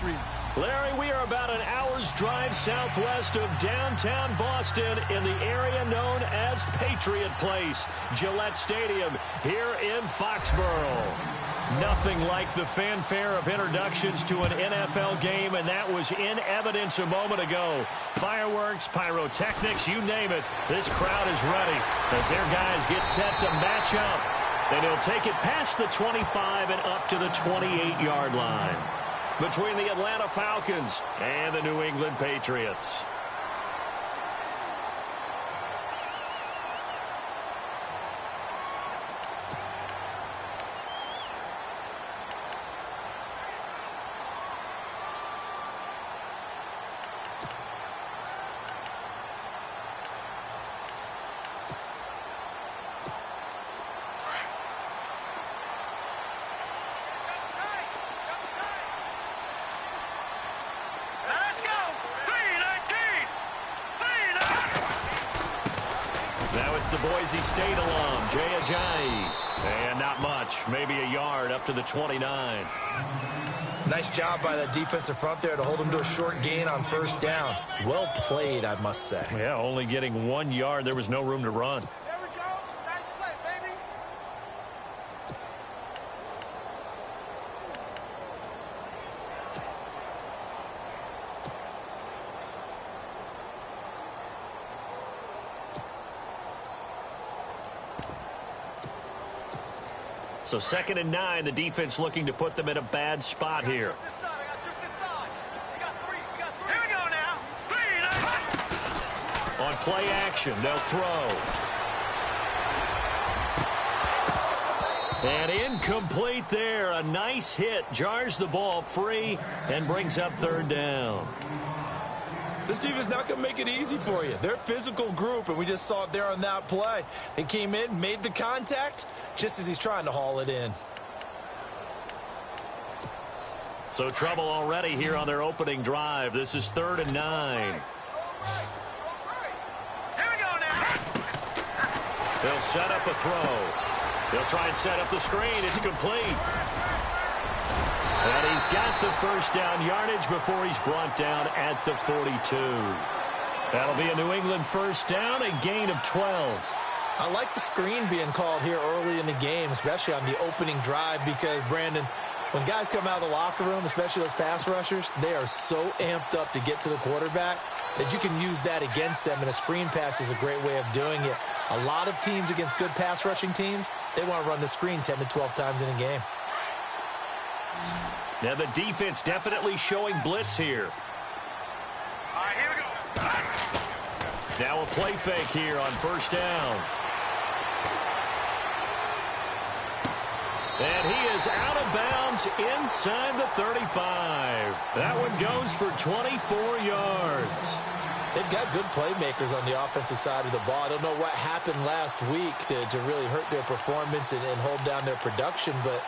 Patriots. Larry, we are about an hour's drive southwest of downtown Boston in the area known as Patriot Place, Gillette Stadium here in Foxborough. Nothing like the fanfare of introductions to an NFL game, and that was in evidence a moment ago. Fireworks, pyrotechnics, you name it. This crowd is ready as their guys get set to match up. And he'll take it past the 25 and up to the 28-yard line between the Atlanta Falcons and the New England Patriots. It's the Boise State alum, Jay Ajayi. And not much, maybe a yard up to the 29. Nice job by that defensive front there to hold him to a short gain on first down. Well played, I must say. Yeah, only getting 1 yard. There was no room to run. There we go. Nice play, baby. So 2nd and 9, the defense looking to put them in a bad spot here. On play action, they'll throw. And incomplete there. A nice hit. Jars the ball free and brings up 3rd down. This team is not going to make it easy for you. They're a physical group, and we just saw it there on that play. They came in, made the contact, just as he's trying to haul it in. So trouble already here on their opening drive. This is 3rd and 9. Here we go now. They'll set up a throw. They'll try and set up the screen. It's complete. And he's got the first down yardage before he's brought down at the 42. That'll be a New England first down, a gain of 12. I like the screen being called here early in the game, especially on the opening drive, because, Brandon, when guys come out of the locker room, especially those pass rushers, they are so amped up to get to the quarterback that you can use that against them, and a screen pass is a great way of doing it. A lot of teams against good pass rushing teams, they want to run the screen 10 to 12 times in a game. Now the defense definitely showing blitz here. All right, here we go. Now a play fake here on first down. And he is out of bounds inside the 35. That one goes for 24 yards. They've got good playmakers on the offensive side of the ball. I don't know what happened last week to really hurt their performance and hold down their production, but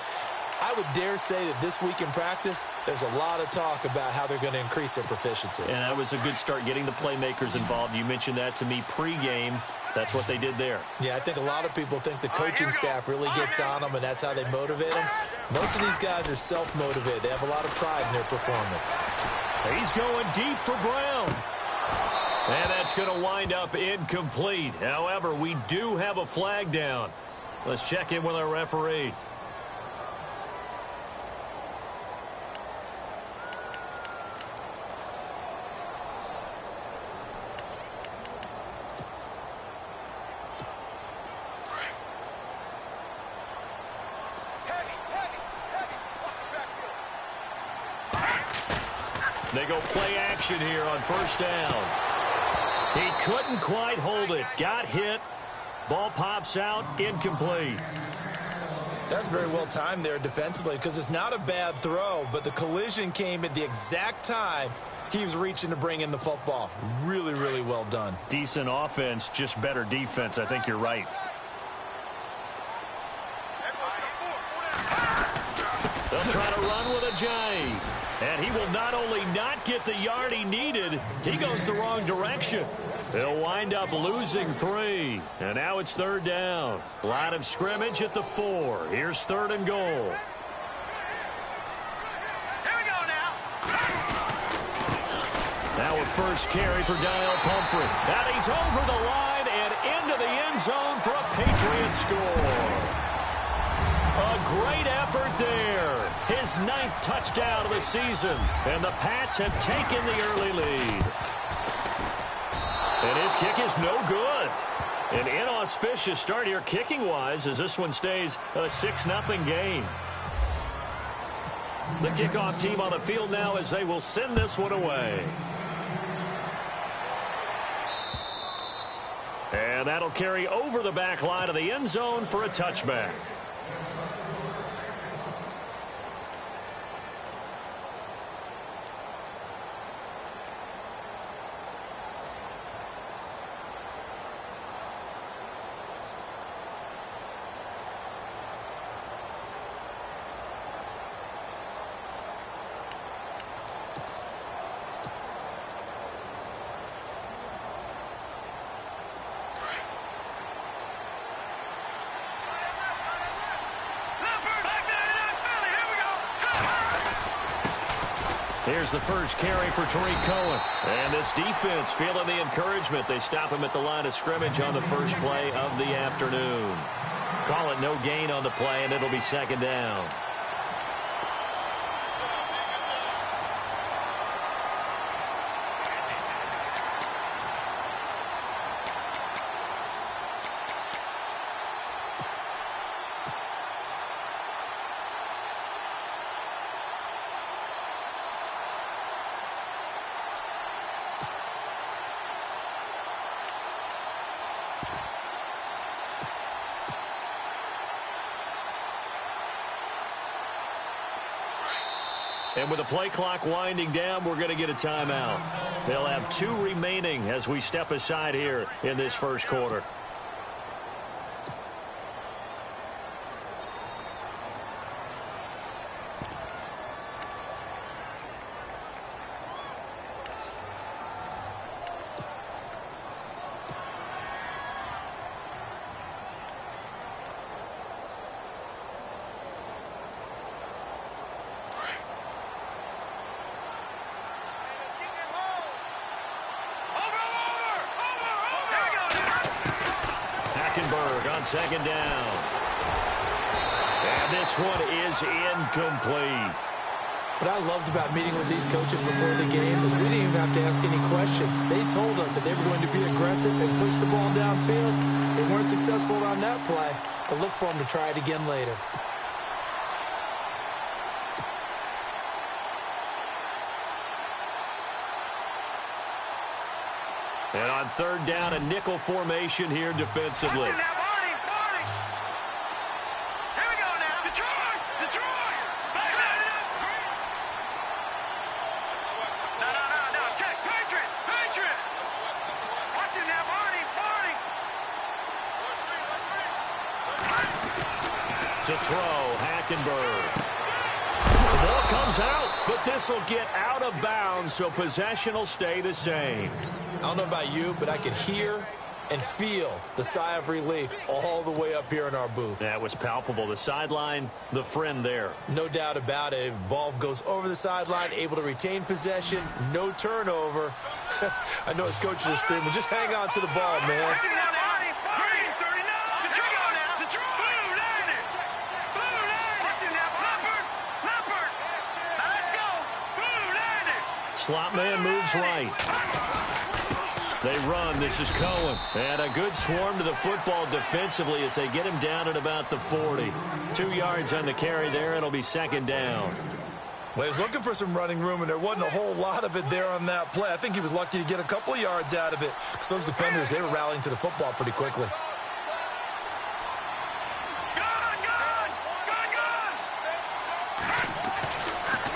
I would dare say that this week in practice, there's a lot of talk about how they're going to increase their proficiency. And that was a good start getting the playmakers involved. You mentioned that to me pregame. That's what they did there. Yeah, I think a lot of people think the coaching staff really gets on them, and that's how they motivate them. Most of these guys are self-motivated. They have a lot of pride in their performance. He's going deep for Brown. And that's going to wind up incomplete. However, we do have a flag down. Let's check in with our referee. They go play action here on first down. He couldn't quite hold it. Got hit. Ball pops out. Incomplete. That's very well timed there defensively, because it's not a bad throw, but the collision came at the exact time he was reaching to bring in the football. Really, really well done. Decent offense, just better defense. I think you're right. They'll try to run with Ajayi. And he will not only not get the yard he needed, he goes the wrong direction. They'll wind up losing 3. And now it's 3rd down. Line of scrimmage at the 4. Here's 3rd and goal. Here we go now. Our first carry for Daniel Pumphrey. And he's over the line and into the end zone for a Patriot score. A great effort there. His 9th touchdown of the season. And the Pats have taken the early lead. And his kick is no good. An inauspicious start here kicking-wise as this one stays a 6-0 game. The kickoff team on the field now as they will send this one away. And that'll carry over the back line of the end zone for a touchback. Here's the first carry for Tariq Cohen. And this defense feeling the encouragement. They stop him at the line of scrimmage on the first play of the afternoon. Call it no gain on the play, and it'll be second down. And with the play clock winding down, we're going to get a timeout. They'll have 2 remaining as we step aside here in this first quarter. On second down. And this one is incomplete. What I loved about meeting with these coaches before the game is we didn't even have to ask any questions. They told us that they were going to be aggressive and push the ball downfield. They weren't successful on that play, but look for them to try it again later. And on third down, a nickel formation here defensively. To throw, Hackenberg. The ball comes out, but this will get out of bounds, so possession will stay the same. I don't know about you, but I could hear and feel the sigh of relief all the way up here in our booth. That was palpable. The sideline, the friend there. No doubt about it. Ball goes over the sideline, able to retain possession, no turnover. I know his coaches are screaming, just hang on to the ball, man. Slot man moves right. They run. This is Cohen. And a good swarm to the football defensively as they get him down at about the 40. 2 yards on the carry there. It'll be second down. Well, he was looking for some running room, and there wasn't a whole lot of it there on that play. I think he was lucky to get a couple of yards out of it because those defenders, they were rallying to the football pretty quickly.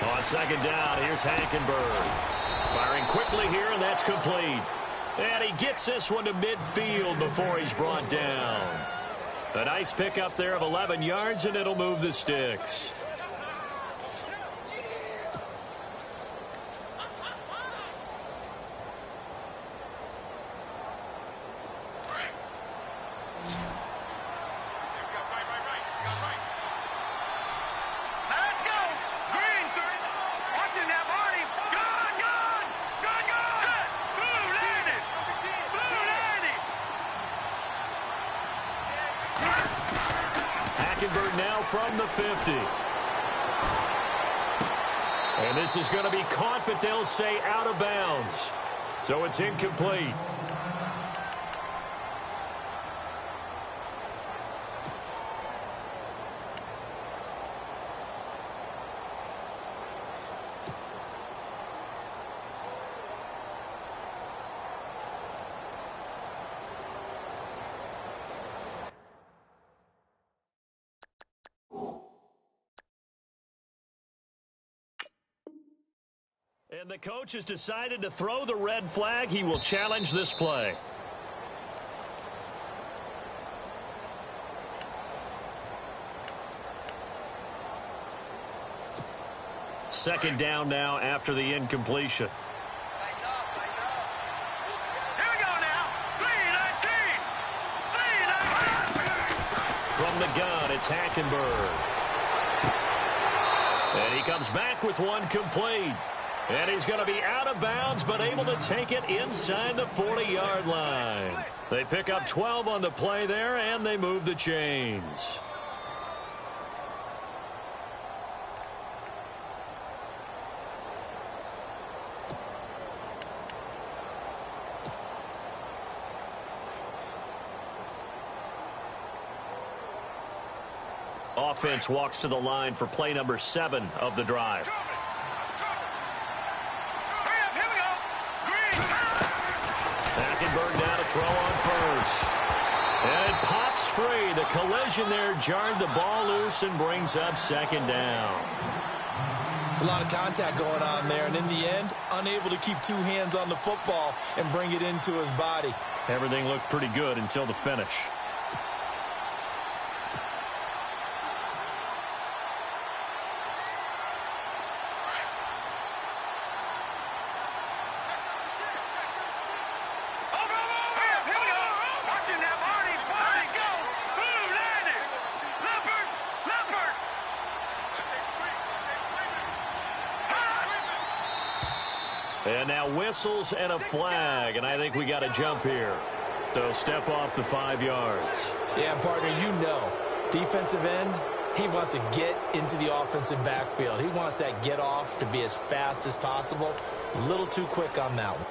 On second down, here's Hackenberg. Firing quickly here, and that's complete. And he gets this one to midfield before he's brought down. A nice pickup there of 11 yards, and it'll move the sticks. from the 50. And this is going to be caught, but they'll say out of bounds. So it's incomplete. And the coach has decided to throw the red flag. He will challenge this play. Second down now after the incompletion. Here we go now. 3-19. From the gun, it's Hackenberg. And he comes back with one complete. And he's going to be out of bounds, but able to take it inside the 40-yard line. They pick up 12 on the play there, and they move the chains. Offense walks to the line for play number 7 of the drive. Hackenberg down to throw on first. And it pops free. The collision there jarred the ball loose and brings up second down. It's a lot of contact going on there, and in the end, unable to keep two hands on the football and bring it into his body. Everything looked pretty good until the finish. And now whistles and a flag, and I think we got a jump here. They'll step off the 5 yards. Yeah, partner, you know, defensive end, he wants to get into the offensive backfield. He wants that get off to be as fast as possible. A little too quick on that one.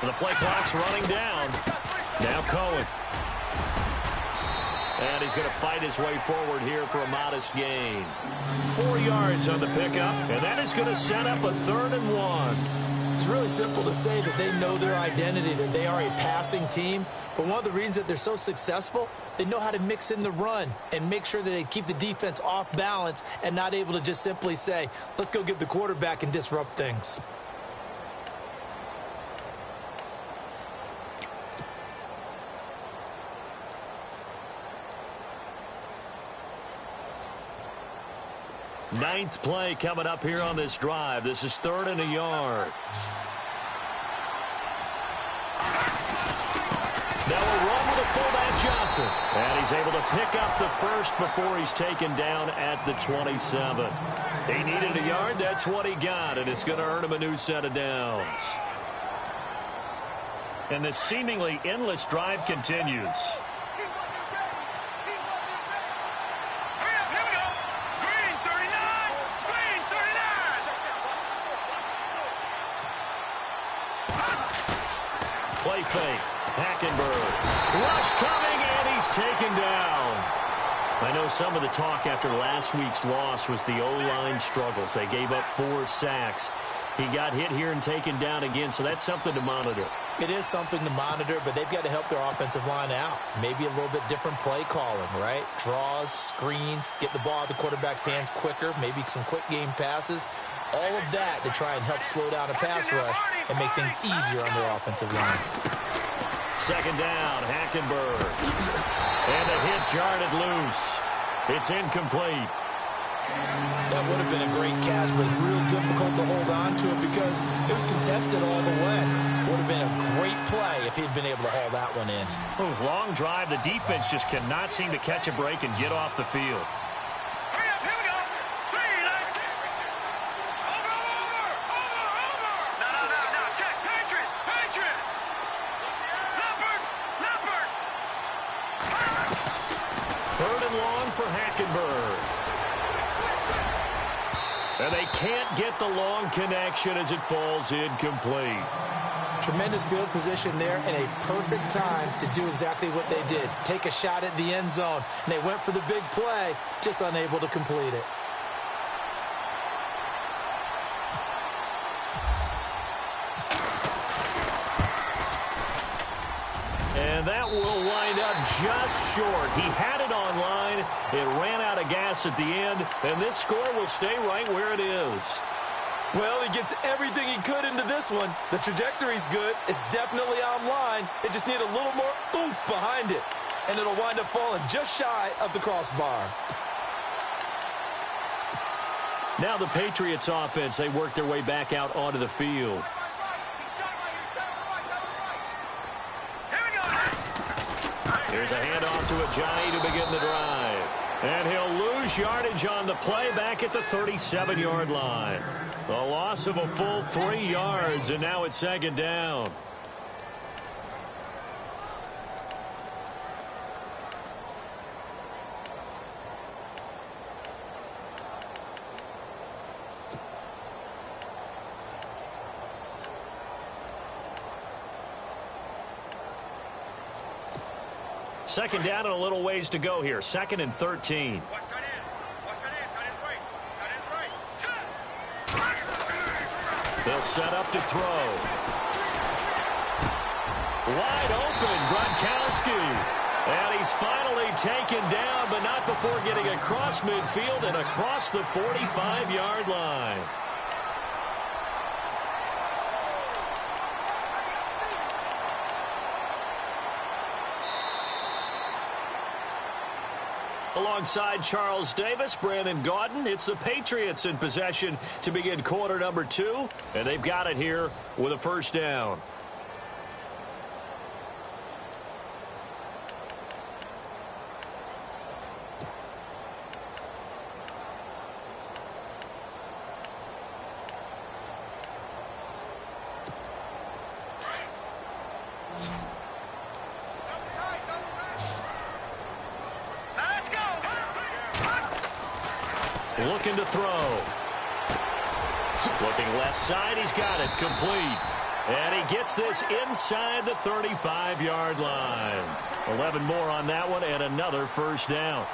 The play clock's running down. Now Cohen. And he's going to fight his way forward here for a modest gain. 4 yards on the pickup, and that is going to set up a 3rd and 1. It's really simple to say that they know their identity, that they are a passing team. But one of the reasons that they're so successful, they know how to mix in the run and make sure that they keep the defense off balance and not able to just simply say, let's go get the quarterback and disrupt things. Ninth play coming up here on this drive. This is 3rd and a yard. Now a run with a fullback Johnson. And he's able to pick up the first before he's taken down at the 27. He needed a yard. That's what he got, and it's going to earn him a new set of downs. And this seemingly endless drive continues. Play fake. Hackenberg. Rush coming, and he's taken down. I know some of the talk after last week's loss was the O-line struggles. They gave up 4 sacks. He got hit here and taken down again, so that's something to monitor. It is something to monitor, but they've got to help their offensive line out. Maybe a little bit different play calling, right? Draws, screens, get the ball out of the quarterback's hands quicker, maybe some quick game passes. All of that to try and help slow down a pass rush and make things easier on their offensive line. Second down, Hackenberg. And the hit jarred it loose. It's incomplete. That would have been a great catch, but it's real difficult to hold on to it because it was contested all the way. Would have been a great play if he'd been able to haul that one in. Ooh, long drive. The defense just cannot seem to catch a break and get off the field. Hurry up, here we go. 3, 9. Over. No. Check. Patriot. Leopard. Third and long for Hackenberg. And they can't get the long connection as it falls incomplete. Tremendous field position there and a perfect time to do exactly what they did. Take a shot at the end zone. And they went for the big play, just unable to complete it. And that will wind up just short. He had it on line. It ran out of gas at the end, and this score will stay right where it is. Well, he gets everything he could into this one. The trajectory's good. It's definitely on line. It just needs a little more oomph behind it, and it'll wind up falling just shy of the crossbar. Now the Patriots offense, they work their way back out onto the field. Here's a handoff to Ajani to begin the drive. And he'll lose yardage on the play back at the 37-yard line. A loss of a full 3 yards, and now it's second down. Second down and a little ways to go here. 2nd and 13. They'll set up to throw. Wide open, Gronkowski. And he's finally taken down, but not before getting across midfield and across the 45-yard line. Alongside Charles Davis, Brandon Gaudin, it's the Patriots in possession to begin quarter number 2, and they've got it here with a first down. Looking to throw. Looking left side, he's got it, complete. And he gets this inside the 35-yard line. 11 more on that one and another first down.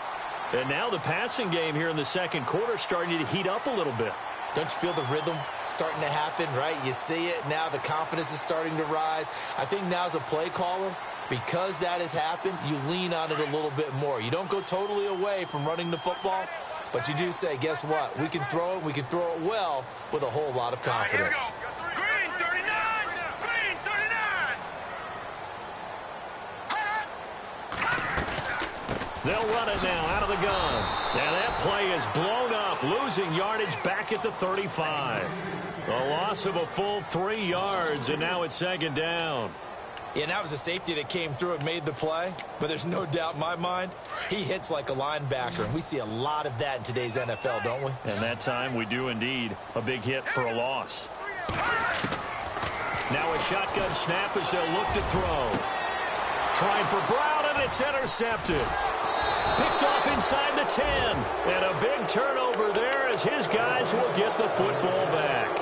And now the passing game here in the second quarter starting to heat up a little bit. Don't you feel the rhythm starting to happen, right? You see it now, the confidence is starting to rise. I think now as a play caller, because that has happened, you lean on it a little bit more. You don't go totally away from running the football, but you do say, guess what? We can throw it. We can throw it well with a whole lot of confidence. Green 39. Green 39. They'll run it now out of the gun. And that play is blown up, losing yardage back at the 35. A loss of a full 3 yards, and now it's second down. Yeah, and that was a safety that came through and made the play, but there's no doubt in my mind, he hits like a linebacker, and we see a lot of that in today's NFL, don't we? And that time we do indeed. A big hit for a loss. Now a shotgun snap as they'll look to throw. Trying for Brown, and it's intercepted. Picked off inside the 10. And a big turnover there as his guys will get the football back.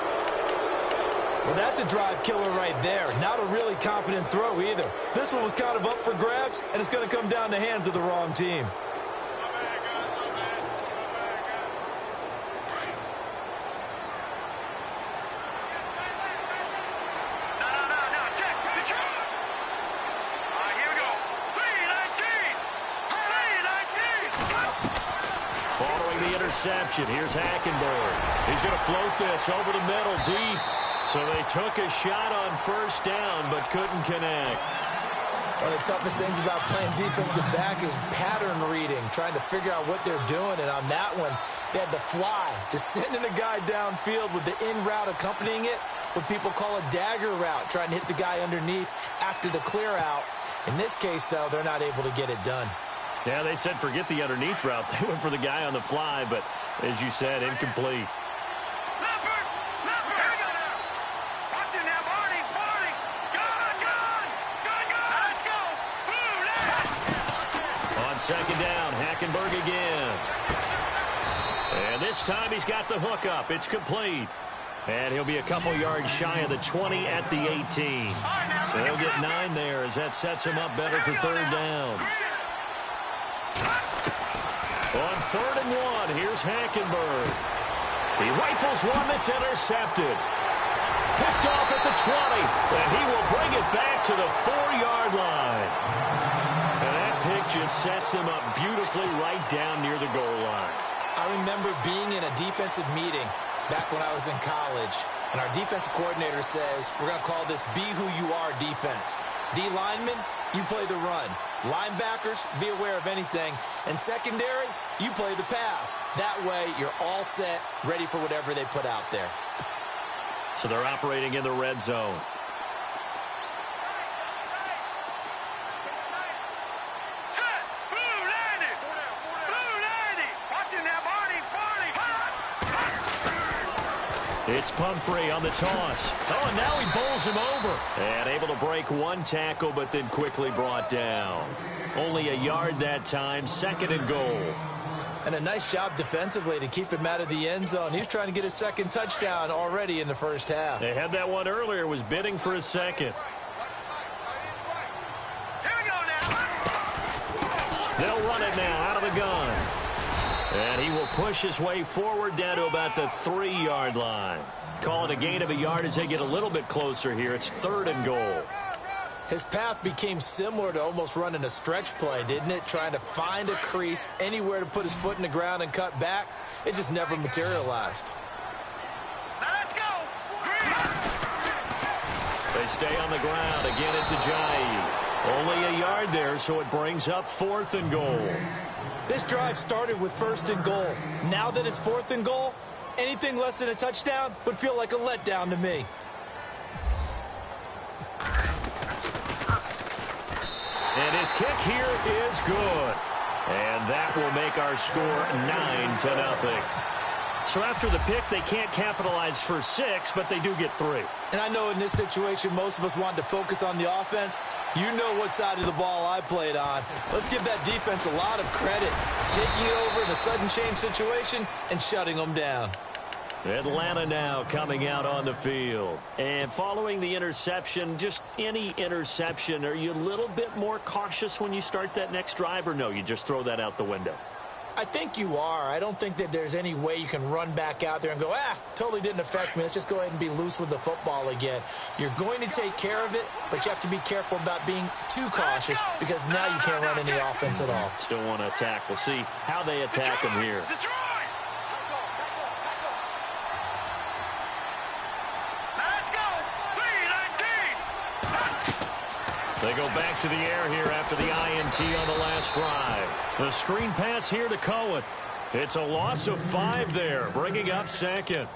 Well, that's a drive killer right there. Not a really confident throw either. This one was kind of up for grabs, and it's going to come down the hands of the wrong team. Interception. Here's Hackenberg. He's going to float this over the middle deep. So they took a shot on first down but couldn't connect. One of the toughest things about playing defensive back is pattern reading, trying to figure out what they're doing. And on that one, They had the fly, just sending a guy downfield with the in route accompanying it, what people call a dagger route, trying to hit the guy underneath after the clear out. In this case, though, they're not able to get it done. Yeah, they said forget the underneath route. They went for the guy on the fly, but as you said, incomplete. On second down, Hackenberg again. And this time he's got the hook up. It's complete. And he'll be a couple yards shy of the 20 at the 18. They'll get 9 there as that sets him up better for third down. On 3rd and 1, here's Hackenberg. He rifles one that's intercepted. Picked off at the 20, and he will bring it back to the 4-yard line. And that pick just sets him up beautifully right down near the goal line. I remember being in a defensive meeting back when I was in college, and our defensive coordinator says, we're going to call this be who you are defense. D linemen, you play the run. Linebackers, be aware of anything. And secondary, you play the pass. That way, you're all set, ready for whatever they put out there. So they're operating in the red zone. It's Pumphrey on the toss. Oh, and now he bowls him over. And able to break one tackle, but then quickly brought down. Only a yard that time, 2nd and goal. And a nice job defensively to keep him out of the end zone. He's trying to get his 2nd touchdown already in the first half. They had that one earlier, was bidding for a 2nd. Here we go now. They'll run it now out of the gun. And he will push his way forward down to about the 3-yard line. Call it a gain of a yard as they get a little bit closer here. It's 3rd and goal. His path became similar to almost running a stretch play, didn't it? Trying to find a crease, anywhere to put his foot in the ground and cut back. It just never materialized. Now let's go. They stay on the ground. Again, it's Ajayi. Only a yard there, so it brings up 4th and goal. This drive started with 1st and goal. Now that it's 4th and goal, anything less than a touchdown would feel like a letdown to me. And his kick here is good. And that will make our score 9-0. So after the pick, they can't capitalize for 6, but they do get 3. And I know in this situation, most of us wanted to focus on the offense. You know what side of the ball I played on. Let's give that defense a lot of credit. Taking it over in a sudden change situation and shutting them down. Atlanta now coming out on the field. And following the interception, just any interception, are you a little bit more cautious when you start that next drive, or no, you just throw that out the window? I think you are. I don't think that there's any way you can run back out there and go, totally didn't affect me. Let's just go ahead and be loose with the football again. You're going to take care of it, but you have to be careful about being too cautious because now you can't run any offense at all. Still want to attack. We'll see how they attack him here. They go back to the air here after the INT on the last drive. The screen pass here to Cohen. It's a loss of 5 there, bringing up 2nd.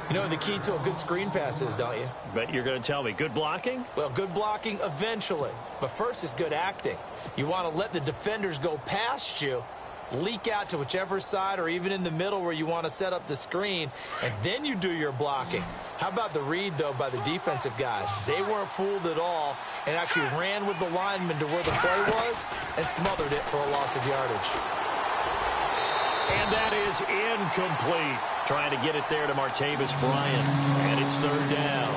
You know the key to a good screen pass is, don't you? Bet you're going to tell me. Good blocking? Well, good blocking eventually. But first is good acting. You want to let the defenders go past you, leak out to whichever side or even in the middle where you want to set up the screen, and then you do your blocking. How about the read, though, by the defensive guys? They weren't fooled at all and actually ran with the lineman to where the play was and smothered it for a loss of yardage. And that is incomplete. Trying to get it there to Martavis Bryant. And it's 3rd down.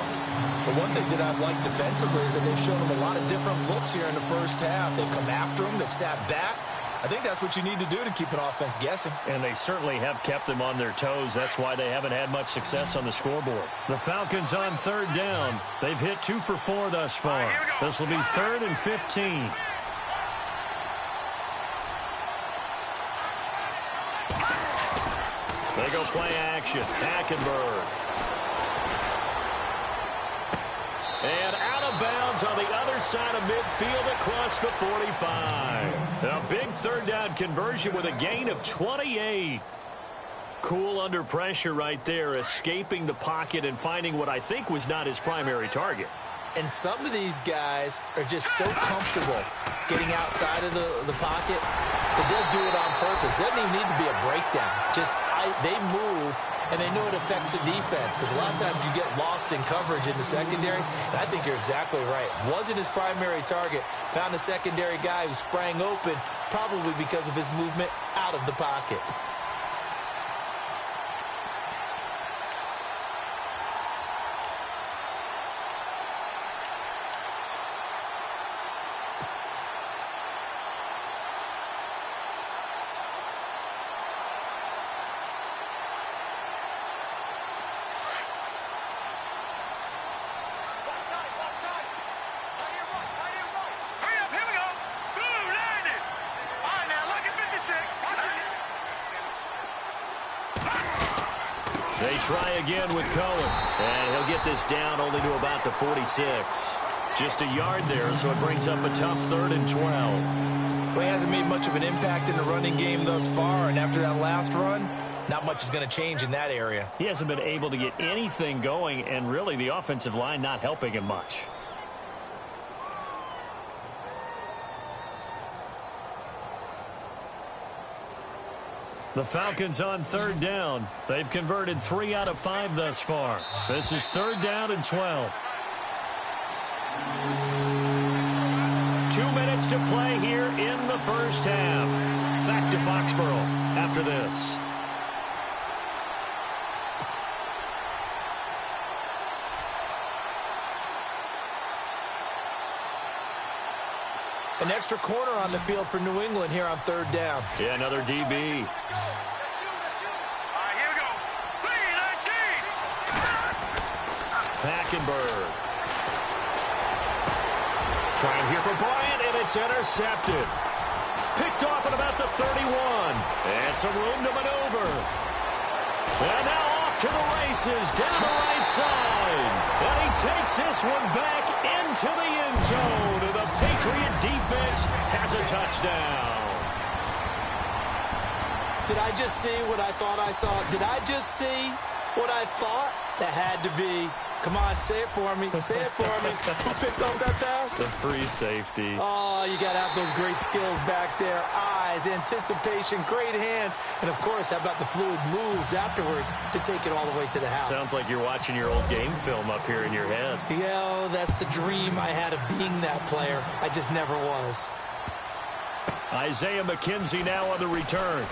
But one thing that I've liked defensively is that they've shown them a lot of different looks here in the first half. They've come after them. They've sat back. I think that's what you need to do to keep an offense guessing. And they certainly have kept them on their toes. That's why they haven't had much success on the scoreboard. The Falcons on 3rd down. They've hit 2 for 4 thus far. This will be 3rd and 15. They go play action. Hackenberg. And out of bounds on the other side of midfield across the 45. A big 3rd down conversion with a gain of 28. Cool under pressure right there, escaping the pocket and finding what I think was not his primary target. And some of these guys are just so comfortable getting outside of the pocket that they'll do it on purpose. It doesn't even need to be a breakdown. They move, and they know it affects the defense because a lot of times you get lost in coverage in the secondary, and I think you're exactly right. Wasn't his primary target. Found a secondary guy who sprang open, probably because of his movement out of the pocket. They try again with Cohen, and he'll get this down only to about the 46. Just a yard there, so it brings up a tough 3rd and 12. Well, he hasn't made much of an impact in the running game thus far, and after that last run, not much is going to change in that area. He hasn't been able to get anything going, and really the offensive line not helping him much. The Falcons on 3rd down. They've converted 3 out of 5 thus far. This is 3rd down and 12. 2 minutes to play here in the first half. Back to Foxborough after this. An extra corner on the field for New England here on 3rd down. Yeah, another DB. All right, here we go. Hackenberg. Trying here for Bryant, and it's intercepted. Picked off at about the 31. And some room to maneuver. And now off to the races down the right side. And he takes this one back into the end zone. And the Patriot defense has a touchdown. Did I just see what I thought I saw? Did I just see what I thought? That had to be. Come on, say it for me. Say it for me. Who picked up that pass? The free safety. Oh, you got to have those great skills back there. Eyes, anticipation, great hands. And, of course, how about the fluid moves afterwards to take it all the way to the house? Sounds like you're watching your old game film up here in your head. Yeah, that's the dream I had of being that player. I just never was. Isaiah McKenzie now on the return.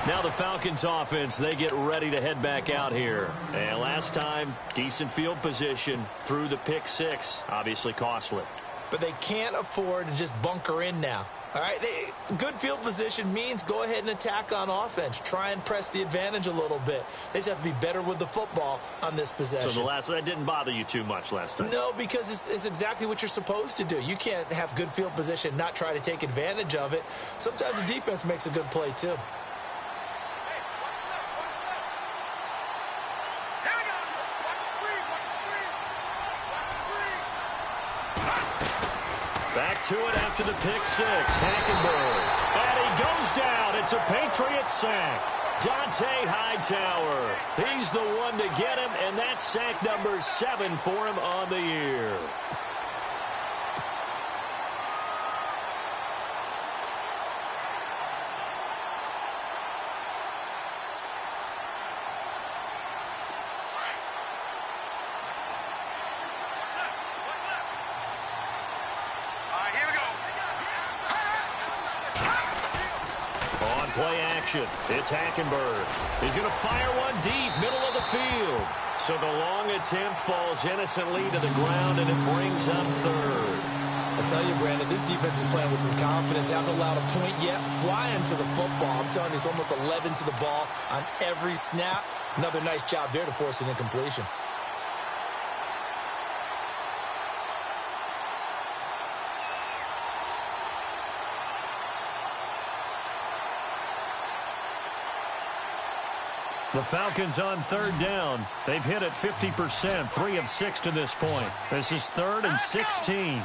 Now the Falcons offense, they get ready to head back out here. And last time, decent field position through the pick 6. Obviously costly. But they can't afford to just bunker in now. All right, good field position means go ahead and attack on offense. Try and press the advantage a little bit. They just have to be better with the football on this possession. So that didn't bother you too much last time? No, because it's exactly what you're supposed to do. You can't have good field position, not try to take advantage of it. Sometimes the defense makes a good play too. Back to it after the pick 6. Hackenberg. And he goes down. It's a Patriot sack. Dante Hightower. He's the one to get him, and that's sack number 7 for him on the year. Play action. It's Hackenberg. He's going to fire one deep, middle of the field. So the long attempt falls innocently to the ground, and it brings up 3rd. I tell you, Brandon, this defense is playing with some confidence. Haven't allowed a point yet. Flying to the football. I'm telling you, it's almost 11 to the ball on every snap. Another nice job there to force an incompletion. The Falcons on 3rd down. They've hit it 50%, 3 of 6 to this point. This is 3rd and 16.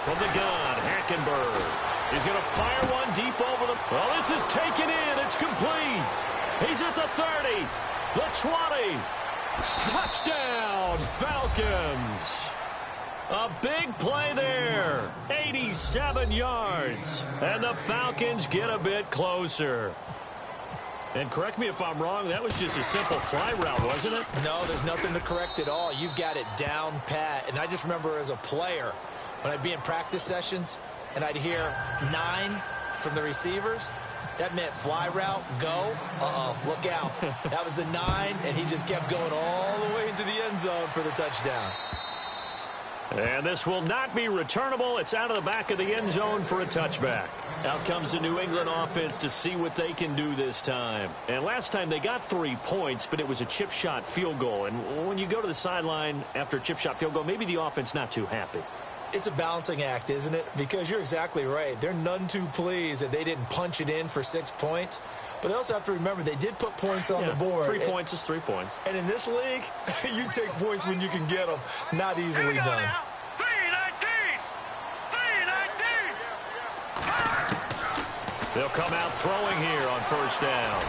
From the gun, Hackenberg. He's going to fire one deep over the... Well, this is taken in. It's complete. He's at the 30, the 20. Touchdown, Falcons. A big play there. 87 yards. And the Falcons get a bit closer. And correct me if I'm wrong, that was just a simple fly route, wasn't it? No, there's nothing to correct at all. You've got it down pat. And I just remember as a player, when I'd be in practice sessions, and I'd hear 9 from the receivers, that meant fly route, go, look out. That was the 9, and he just kept going all the way into the end zone for the touchdown. And this will not be returnable. It's out of the back of the end zone for a touchback. Out comes the New England offense to see what they can do this time. And last time they got 3 points, but it was a chip shot field goal. And when you go to the sideline after a chip shot field goal, maybe the offense not too happy. It's a balancing act, isn't it? Because you're exactly right. They're none too pleased that they didn't punch it in for 6 points. But they also have to remember they did put points on the board. 3 points is 3 points. And in this league, you take points when you can get them. Not easily done. Now. 3-19. 3-19. They'll come out throwing here on first down.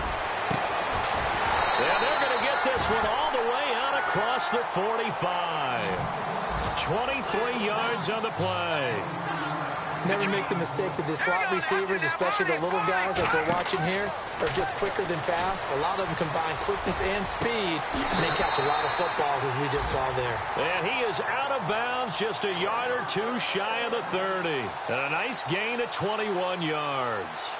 And they're going to get this one all the way out across the 45. 23 yards on the play. Never make the mistake that the slot receivers, especially the little guys like we're watching here, are just quicker than fast. A lot of them combine quickness and speed, and they catch a lot of footballs, as we just saw there. And he is out of bounds, just a yard or two shy of the 30. And a nice gain of 21 yards.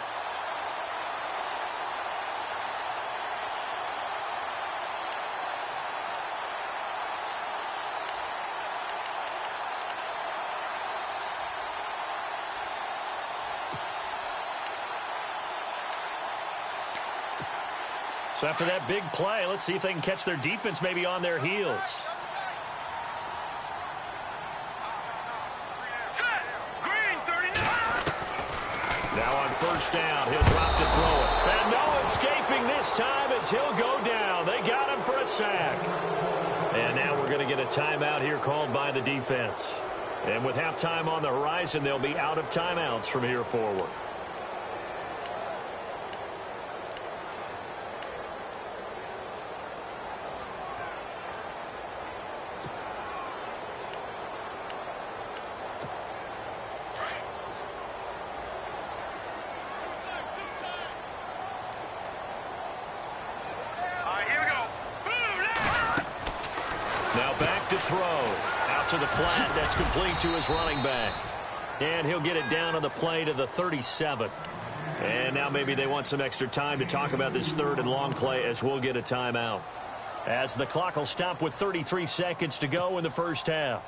So after that big play, let's see if they can catch their defense maybe on their heels. Set. Green, 39. Now on first down, he'll drop to throw it. And no escaping this time as he'll go down. They got him for a sack. And now we're going to get a timeout here called by the defense. And with halftime on the horizon, they'll be out of timeouts from here forward. To the flat, that's complete to his running back. And he'll get it down on the play to the 37. And now maybe they want some extra time to talk about this third and long play as we'll get a timeout. As the clock will stop with 33 seconds to go in the first half.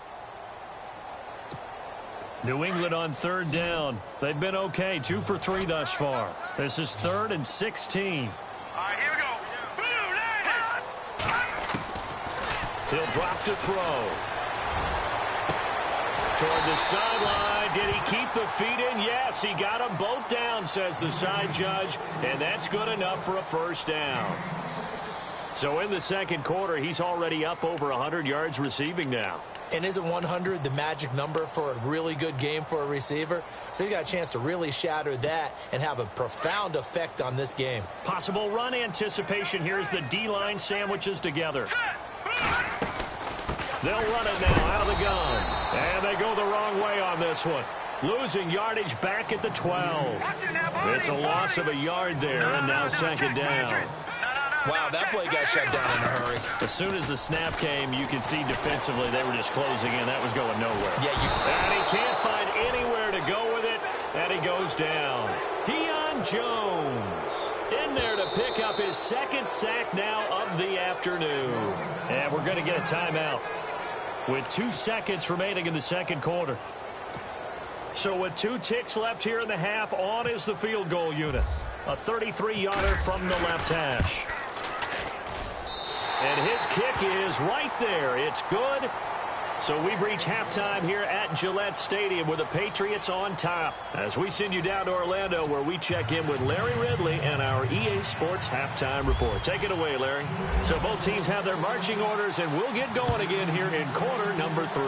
New England on third down. They've been okay, 2 for 3 thus far. This is 3rd and 16. All right, here we go. He'll drop to throw. Toward the sideline. Did he keep the feet in? Yes, he got them both down, says the side judge, and that's good enough for a first down. So in the second quarter, he's already up over 100 yards receiving now. And isn't 100 the magic number for a really good game for a receiver? So he got a chance to really shatter that and have a profound effect on this game. Possible run anticipation here as the D-line sandwiches together. They'll run it now out of the gun. And they go the wrong way on this one. Losing yardage back at the 12. It's a loss of a yard there, and now second down. Wow, that play got shut down in a hurry. As soon as the snap came, you could see defensively they were just closing in. That was going nowhere. Yeah, and he can't find anywhere to go with it, and he goes down. Deion Jones in there to pick up his second sack now of the afternoon. And we're going to get a timeout with 2 seconds remaining in the second quarter. So with 2 ticks left here in the half, on is the field goal unit. A 33-yarder from the left hash. And his kick is right there. It's good. So we've reached halftime here at Gillette Stadium with the Patriots on top. As we send you down to Orlando where we check in with Larry Ridley and our EA Sports Halftime Report. Take it away, Larry. So both teams have their marching orders, and we'll get going again here in quarter number 3.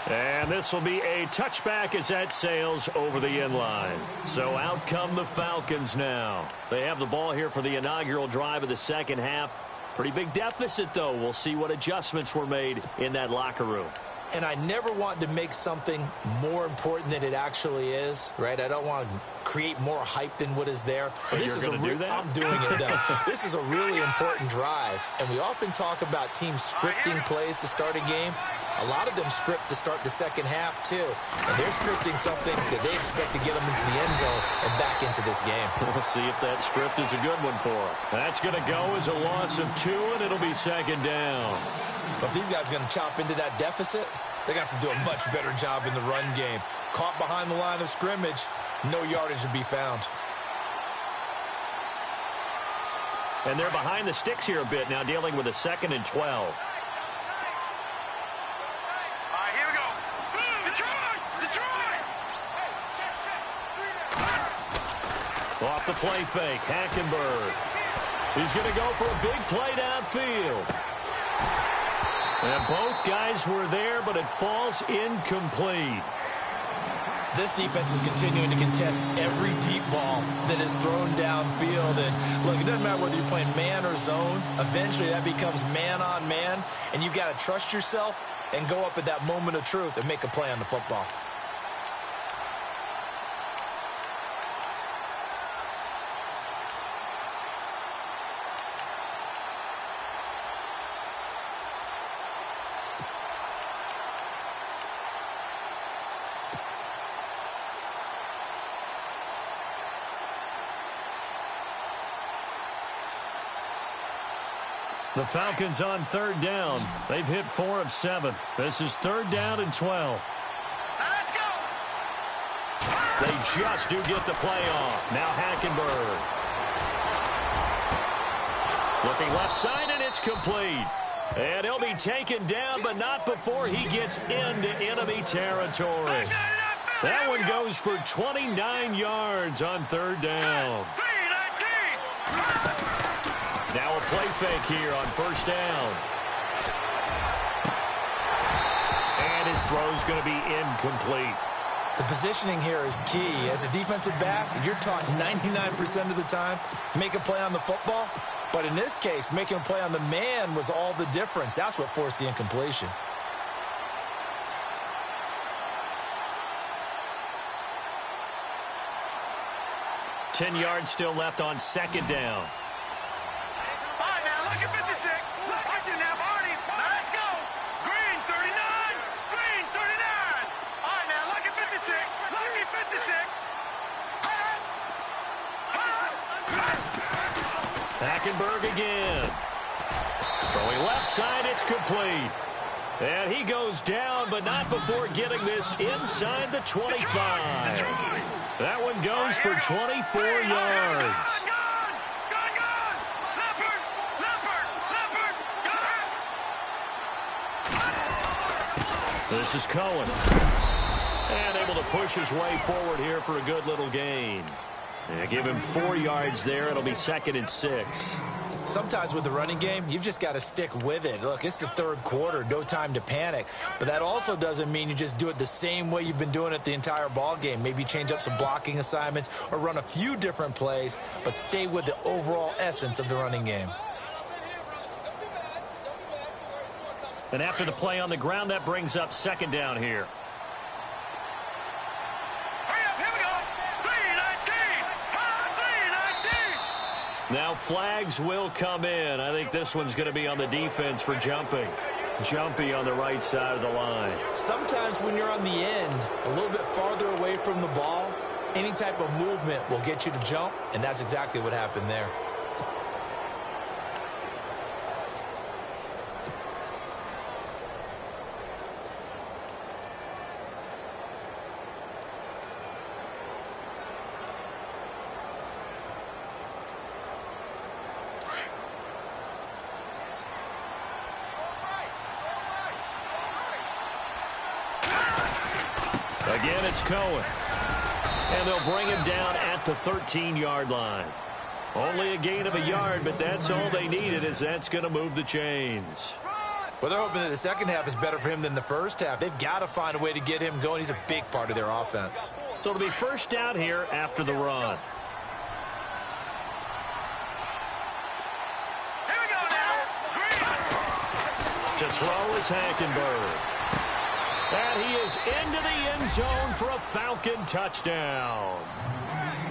And this will be a touchback as that sails over the inline. So out come the Falcons now. They have the ball here for the inaugural drive of the second half. Pretty big deficit, though. We'll see what adjustments were made in that locker room. And I never want to make something more important than it actually is, right? I don't want to create more hype than what is there. But this is I'm doing it, though. This is a really important drive. And we often talk about teams scripting plays to start a game. A lot of them script to start the second half, too. And they're scripting something that they expect to get them into the end zone and back into this game. We'll see if that script is a good one for them. That's going to go as a loss of 2, and it'll be second down. But if these guys are going to chop into that deficit, they got to do a much better job in the run game. Caught behind the line of scrimmage, no yardage to be found. And they're behind the sticks here a bit now, dealing with a 2nd and 12. Off the play fake, Hackenberg. He's going to go for a big play downfield. And both guys were there, but it falls incomplete. This defense is continuing to contest every deep ball that is thrown downfield. And, look, it doesn't matter whether you're playing man or zone. Eventually, that becomes man-on-man, and you've got to trust yourself and go up at that moment of truth and make a play on the football. The Falcons on 3rd down. They've hit 4 of 7. This is 3rd down and 12. Let's go. They just do get the play off. Now Hackenberg. Looking left side, and it's complete. And he'll be taken down, but not before he gets into enemy territory. That one goes for 29 yards on 3rd down. Now a play fake here on 1st down. And his throw's going to be incomplete. The positioning here is key. As a defensive back, you're taught 99% of the time, make a play on the football. But in this case, making a play on the man was all the difference. That's what forced the incompletion. Ten yards still left on 2nd down. Look at 56. Watch it now, Barney. Let's go. Green, 39. Green, 39. All right, now, look at 56. Look at 56. Hackenberg again. Throwing left side, it's complete. And he goes down, but not before getting this inside the 25. That one goes for 24 yards. This is Cohen. And able to push his way forward here for a good little gain. And give him 4 yards there. It'll be 2nd and 6. Sometimes with the running game, you've just got to stick with it. Look, it's the 3rd quarter, no time to panic. But that also doesn't mean you just do it the same way you've been doing it the entire ball game. Maybe change up some blocking assignments or run a few different plays, but stay with the overall essence of the running game. And after the play on the ground, that brings up 2nd down here. Hurry up, here we go. 3-19. 3-19. Now flags will come in. I think this one's going to be on the defense for jumping. Jumpy on the right side of the line. Sometimes when you're on the end, a little bit farther away from the ball, any type of movement will get you to jump, and that's exactly what happened there. Again, it's Cohen. And they'll bring him down at the 13-yard line. Only a gain of a yard, but that's all they needed, as that's going to move the chains. Well, they're hoping that the second half is better for him than the first half. They've got to find a way to get him going. He's a big part of their offense. So it'll be first down here after the run. Here we go now. To throw is Hackenberg. And he is into the end zone for a Falcon touchdown.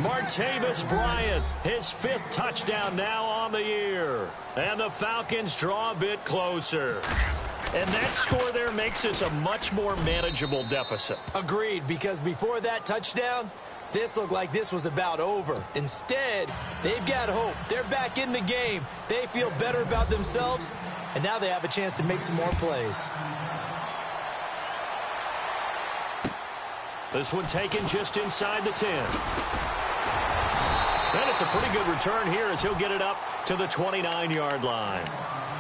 Martavis Bryant, his 5th touchdown now on the year. And the Falcons draw a bit closer. And that score there makes this a much more manageable deficit. Agreed, because before that touchdown, this looked like this was about over. Instead, they've got hope. They're back in the game. They feel better about themselves, and now they have a chance to make some more plays. This one taken just inside the 10. And it's a pretty good return here as he'll get it up to the 29-yard line.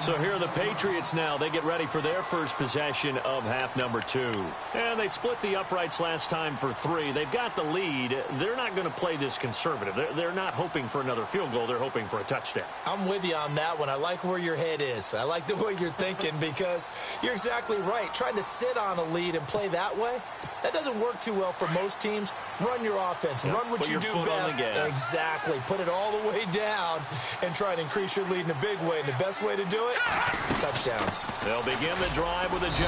So here are the Patriots now. They get ready for their first possession of half number 2. And they split the uprights last time for 3. They've got the lead. They're not going to play this conservative. They're not hoping for another field goal. They're hoping for a touchdown. I'm with you on that one. I like where your head is. I like the way you're thinking because you're exactly right. Trying to sit on a lead and play that way, that doesn't work too well for most teams. Run your offense. Yep. Run what you do best. Exactly. Put it all the way down and try and increase your lead in a big way. And the best way to do it, touchdowns. They'll begin the drive with a J.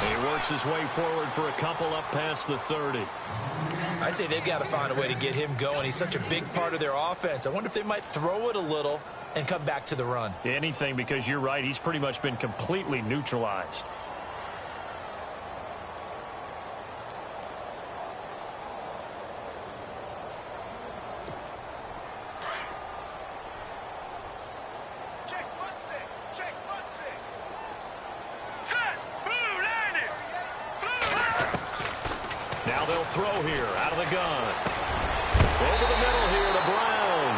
He works his way forward for a couple up past the 30. I'd say they've got to find a way to get him going. He's such a big part of their offense. I wonder if they might throw it a little and come back to the run. Anything, because you're right. He's pretty much been completely neutralized. Now they'll throw here out of the gun. Over the middle here to Brown.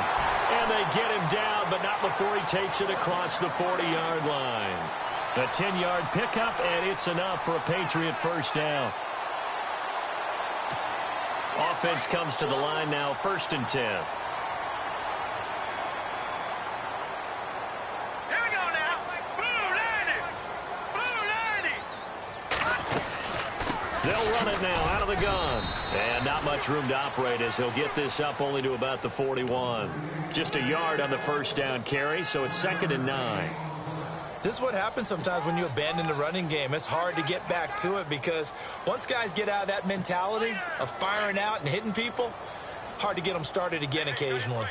And they get him down, but not before he takes it across the 40-yard line. The 10-yard pickup, and it's enough for a Patriot first down. Offense comes to the line now, 1st and 10. They'll run it now out of the gun. And not much room to operate as he'll get this up only to about the 41. Just a yard on the first down carry, so it's 2nd and 9. This is what happens sometimes when you abandon the running game. It's hard to get back to it because once guys get out of that mentality of firing out and hitting people, hard to get them started again occasionally.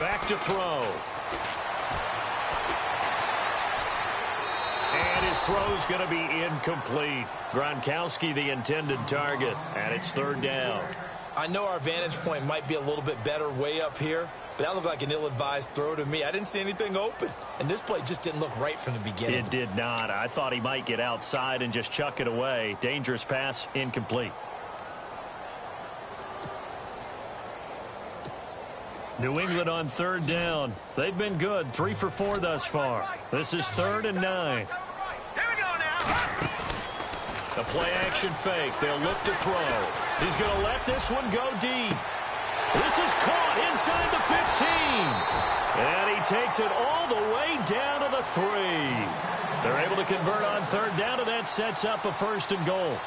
Back to throw. And his throw's going to be incomplete. Gronkowski the intended target, and it's 3rd down. I know our vantage point might be a little bit better way up here, but that looked like an ill-advised throw to me. I didn't see anything open, and this play just didn't look right from the beginning. It did not. I thought he might get outside and just chuck it away. Dangerous pass, incomplete. New England on 3rd down. They've been good, 3 for 4 thus far. This is 3rd and 9. A play-action fake. They'll look to throw. He's going to let this one go deep. This is caught inside the 15. And he takes it all the way down to the 3. They're able to convert on 3rd down, and that sets up a 1st and goal.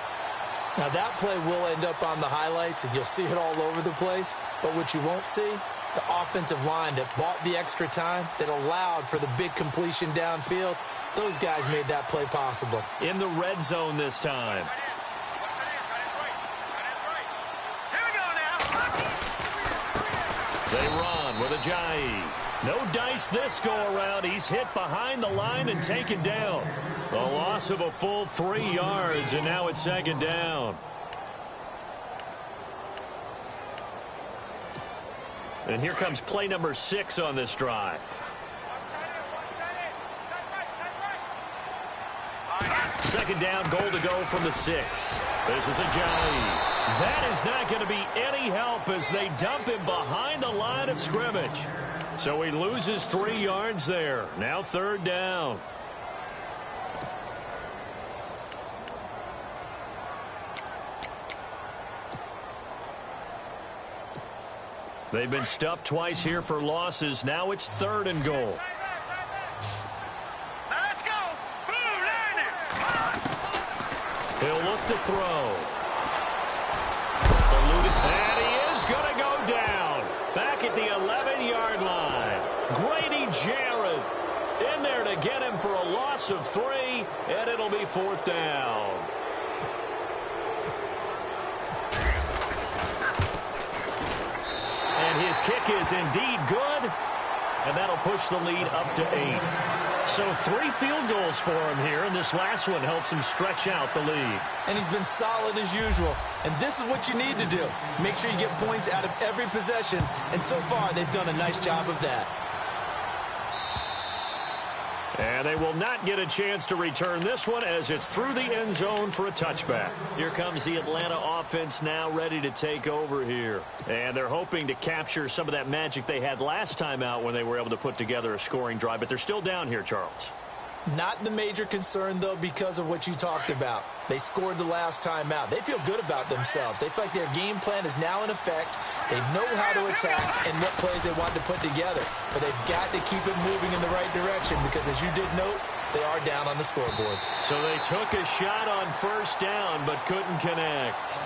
Now, that play will end up on the highlights, and you'll see it all over the place. But what you won't see, the offensive line that bought the extra time, that allowed for the big completion downfield, those guys made that play possible. In the red zone this time. They run with Ajayi. No dice this go-around. He's hit behind the line and taken down. The loss of a full 3 yards, and now it's 2nd down. And here comes play number 6 on this drive. 2nd down, goal to go from the 6. This is Ajayi. That is not going to be any help as they dump him behind the line of scrimmage. So he loses 3 yards there. Now 3rd down. They've been stuffed twice here for losses. Now it's 3rd and goal. Now let's go. Blue line it. He'll look to throw. And he is going to go down. Back at the 11-yard line. Grady Jarrett in there to get him for a loss of 3, and it'll be 4th down. And his kick is indeed good, and that'll push the lead up to 8. So 3 field goals for him here, and this last one helps him stretch out the lead. And he's been solid as usual. And this is what you need to do. Make sure you get points out of every possession, and so far they've done a nice job of that. And they will not get a chance to return this one as it's through the end zone for a touchback. Here comes the Atlanta offense now ready to take over here. And they're hoping to capture some of that magic they had last time out when they were able to put together a scoring drive. But they're still down here, Charles. Not the major concern, though, because of what you talked about. They scored the last time out. They feel good about themselves. They feel like their game plan is now in effect. They know how to attack and what plays they want to put together. But they've got to keep it moving in the right direction because, as you did note, they are down on the scoreboard. So they took a shot on 1st down but couldn't connect.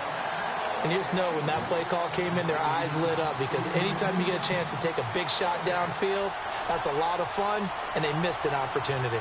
And you just know when that play call came in, their eyes lit up because anytime you get a chance to take a big shot downfield, that's a lot of fun, and they missed an opportunity.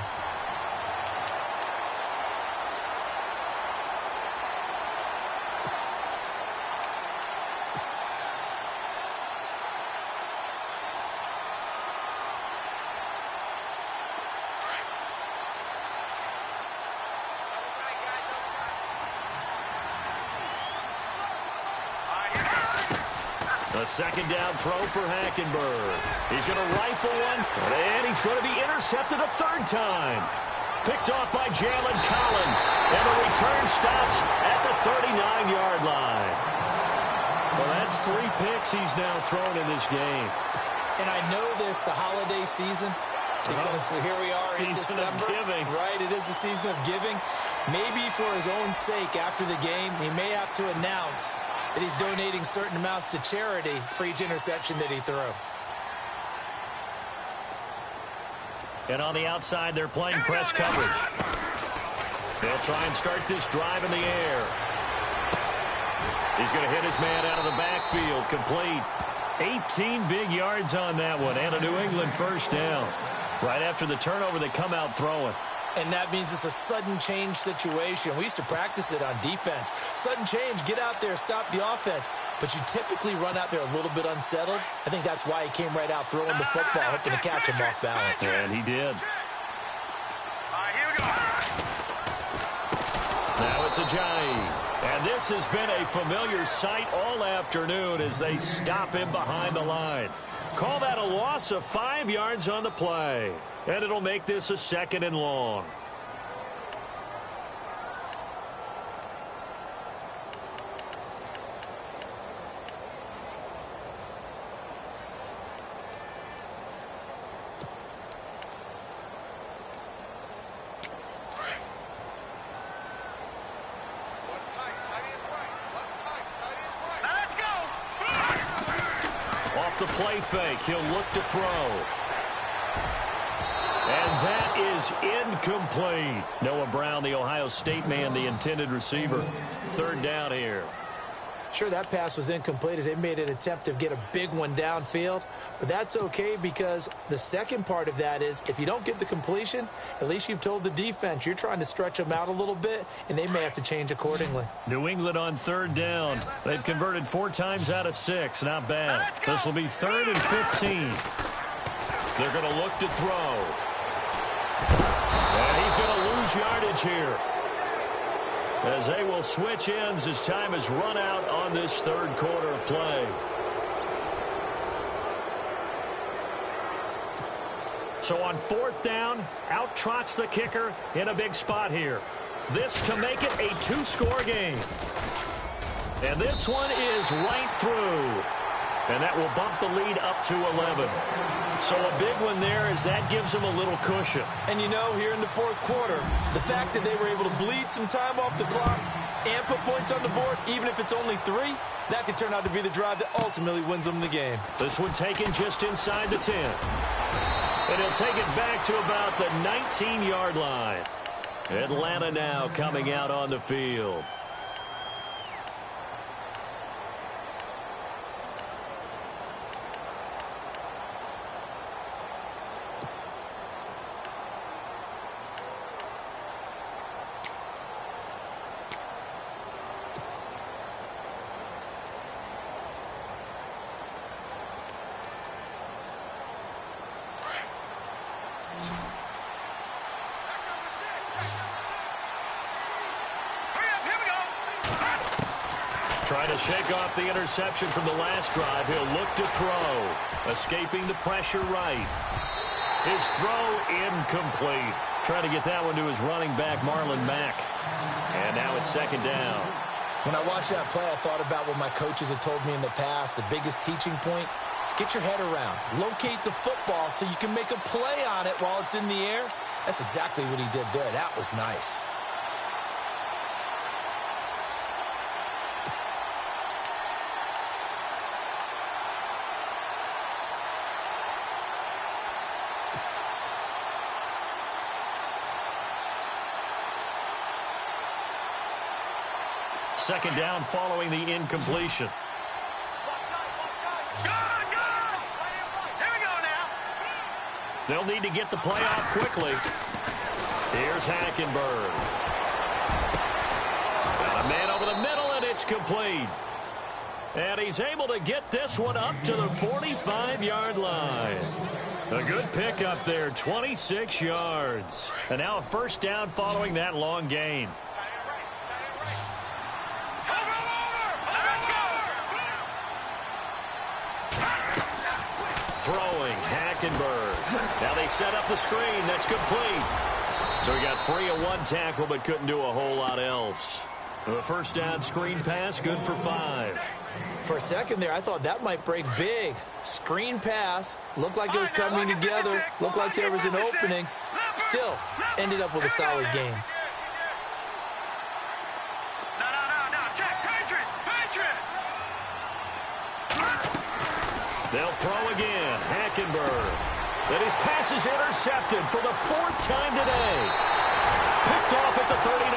A 2nd down throw for Hackenberg. He's going to rifle one, and he's going to be intercepted a 3rd time. Picked off by Jalen Collins, and the return stops at the 39-yard line. Well, that's 3 picks he's now thrown in this game. And I know this, the holiday season, because here we are in December. Of giving. Right, it is the season of giving. Maybe for his own sake after the game, he may have to announce that he's donating certain amounts to charity for each interception that he threw. And on the outside, they're playing press coverage. They'll try and start this drive in the air. He's going to hit his man out of the backfield, complete. 18 big yards on that one, and a New England 1st down. Right after the turnover, they come out throwing. And that means it's a sudden change situation. We used to practice it on defense. Sudden change, get out there, stop the offense. But you typically run out there a little bit unsettled. I think that's why he came right out throwing the football, hoping to catch him off balance. And he did. Here we go. Now it's Ajayi. And this has been a familiar sight all afternoon as they stop him behind the line. Call that a loss of 5 yards on the play. And it'll make this a 2nd and long. Off the play fake, he'll look to throw. And that is incomplete. Noah Brown, the Ohio State man, the intended receiver. 3rd down here. Sure, that pass was incomplete as they made an attempt to get a big one downfield. But that's okay because the second part of that is if you don't get the completion, at least you've told the defense you're trying to stretch them out a little bit, and they may have to change accordingly. New England on 3rd down. They've converted 4 times out of 6. Not bad. This will be 3rd and 15. They're going to look to throw. And he's going to lose yardage here, as they will switch ends as time has run out on this 3rd quarter of play. So on 4th down, out trots the kicker in a big spot here. This to make it a 2-score game. And this one is right through. And that will bump the lead up to 11. So a big one there as that gives them a little cushion. And you know, here in the 4th quarter, the fact that they were able to bleed some time off the clock, and put points on the board, even if it's only 3, that could turn out to be the drive that ultimately wins them the game. This one taken just inside the 10. And he'll take it back to about the 19-yard line. Atlanta now coming out on the field. Trying to shake off the interception from the last drive. He'll look to throw. Escaping the pressure right. His throw incomplete. Trying to get that one to his running back, Marlon Mack. And now it's second down. When I watched that play, I thought about what my coaches had told me in the past. The biggest teaching point, get your head around. Locate the football so you can make a play on it while it's in the air. That's exactly what he did there. That was nice. Second down following the incompletion. Here we go now. They'll need to get the play off quickly. Here's Hackenberg. Got a man over the middle, and it's complete. And he's able to get this one up to the 45-yard line. A good pickup there, 26 yards. And now a first down following that long gain. Throwing, Hackenberg. Now they set up the screen. That's complete. So he got free of one tackle, but couldn't do a whole lot else. The first down screen pass, good for 5. For a second there, I thought that might break big. Screen pass. Looked like it was coming together. Looked like there was an opening. Still, ended up with a solid game. They'll throw again. Hackenberg. Then his pass is intercepted for the 4th time today. Picked off at the 39.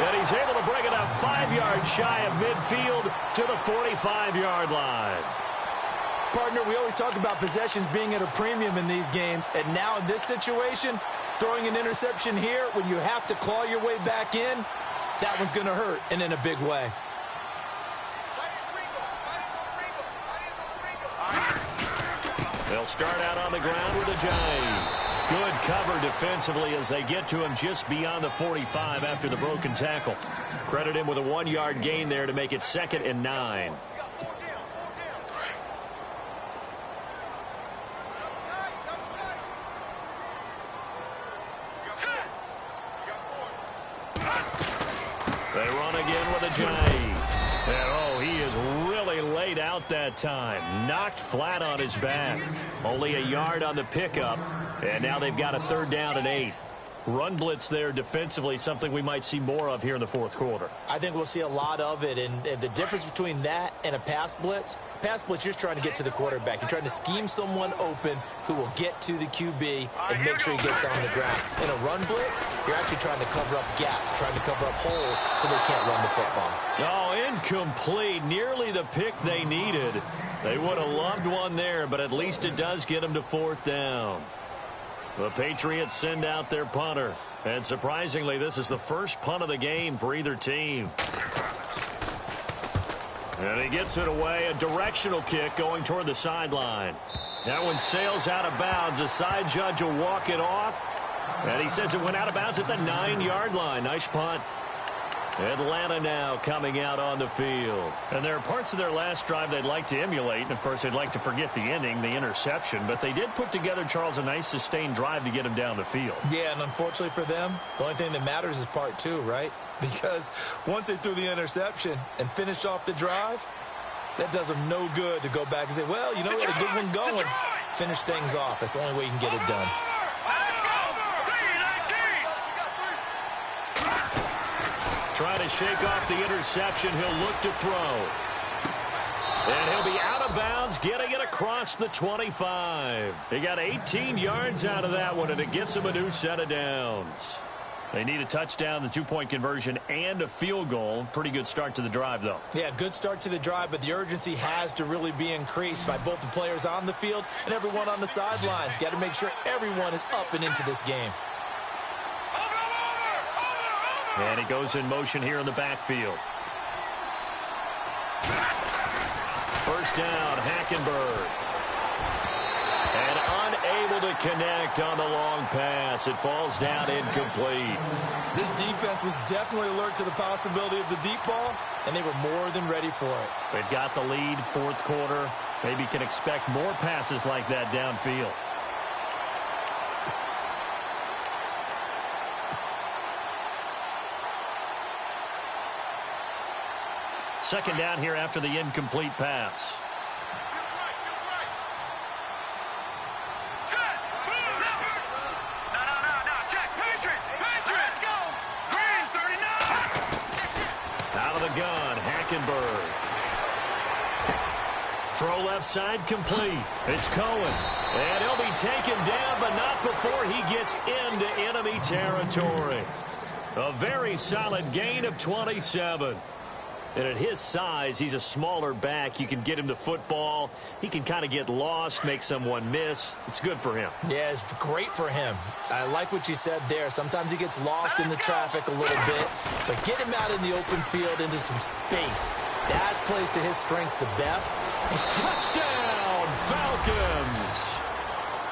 And he's able to bring it up 5 yards shy of midfield to the 45-yard line. Partner, we always talk about possessions being at a premium in these games. And now in this situation, throwing an interception here when you have to claw your way back in, that one's going to hurt, and in a big way. They'll start out on the ground with a giant. Good cover defensively as they get to him just beyond the 45 after the broken tackle. Credit him with a 1-yard gain there to make it 2nd and 9. They run again with a giant. And he is really laid out that time. Knocked flat on his back. Only a yard on the pickup. And now they've got a 3rd down and 8. Run blitz there defensively, something we might see more of here in the 4th quarter. I think we'll see a lot of it, and the difference between that and a pass blitz, you're just trying to get to the quarterback. You're trying to scheme someone open who will get to the QB and make sure he gets on the ground. In a run blitz, you're actually trying to cover up gaps, trying to cover up holes so they can't run the football. Oh, incomplete. Nearly the pick they needed. They would have loved one there, but at least it does get them to 4th down. The Patriots send out their punter. And surprisingly, this is the first punt of the game for either team. And he gets it away. A directional kick going toward the sideline. That one sails out of bounds. The side judge will walk it off. And he says it went out of bounds at the 9-yard line. Nice punt. Atlanta now coming out on the field. And there are parts of their last drive they'd like to emulate. And, of course, they'd like to forget the ending, the interception. But they did put together, Charles, a nice sustained drive to get him down the field. Yeah, and unfortunately for them, the only thing that matters is part 2, right? Because once they threw the interception and finished off the drive, that does them no good to go back and say, well, you know, we had a good one going. Finish things off. That's the only way you can get it done. Trying to shake off the interception. He'll look to throw. And he'll be out of bounds, getting it across the 25. He got 18 yards out of that one, and it gets him a new set of downs. They need a touchdown, the two-point conversion, and a field goal. Pretty good start to the drive, though. Yeah, good start to the drive, but the urgency has to really be increased by both the players on the field and everyone on the sidelines. Got to make sure everyone is up and into this game. And he goes in motion here in the backfield. First down, Hackenberg. And unable to connect on the long pass. It falls down incomplete. This defense was definitely alert to the possibility of the deep ball, and they were more than ready for it. They've got the lead, fourth quarter. Maybe can expect more passes like that downfield. Second down here after the incomplete pass. Out of the gun, Hackenberg. Throw left side complete. It's Cohen. And he'll be taken down, but not before he gets into enemy territory. A very solid gain of 27. And at his size, he's a smaller back. You can get him the football. He can kind of get lost, make someone miss. It's good for him. Yeah, it's great for him. I like what you said there. Sometimes he gets lost in the traffic a little bit. But get him out in the open field into some space. That plays to his strengths the best. Touchdown, Falcons!